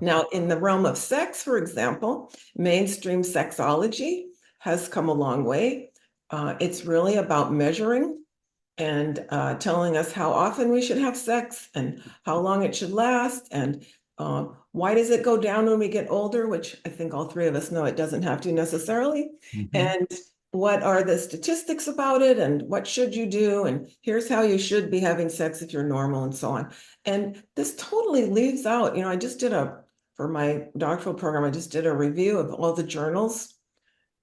Now, in the realm of sex, for example, mainstream sexology has come a long way. It's really about measuring and telling us how often we should have sex and how long it should last and why does it go down when we get older, which I think all three of us know it doesn't have to necessarily. And what are the statistics about it and what should you do? And here's how you should be having sex if you're normal and so on. And this totally leaves out, I just did for my doctoral program, I just did a review of all the journals.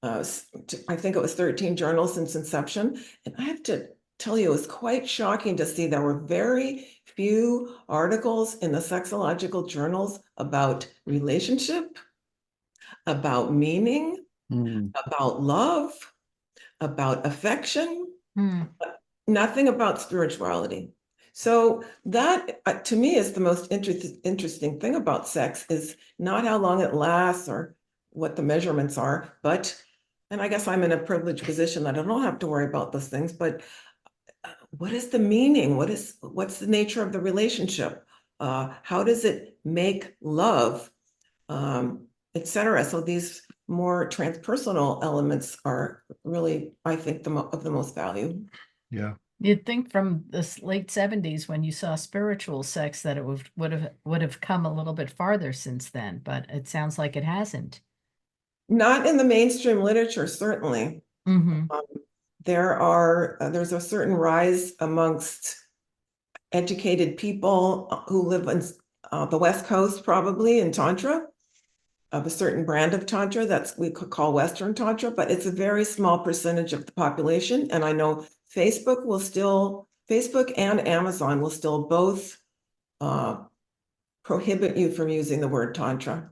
I think it was 13 journals since inception. And I have to tell you, it was quite shocking to see there were very few articles in the sexological journals about relationship, about meaning, about love, about affection, nothing about spirituality. So that, to me, is the most interesting thing about sex, is not how long it lasts or what the measurements are, but, and I guess I'm in a privileged position that I don't have to worry about those things, but what is the meaning? What's the nature of the relationship? How does it make love, etc.? So these more transpersonal elements are really, I think, of the most value. Yeah. You'd think from the late 70s when you saw spiritual sex that it would have come a little bit farther since then, but it sounds like it hasn't. Not in the mainstream literature, certainly. There's a certain rise amongst educated people who live on the West Coast, probably, in Tantra, of a certain brand of Tantra we could call Western Tantra, but it's a very small percentage of the population. And I know Facebook and Amazon will still both prohibit you from using the word Tantra.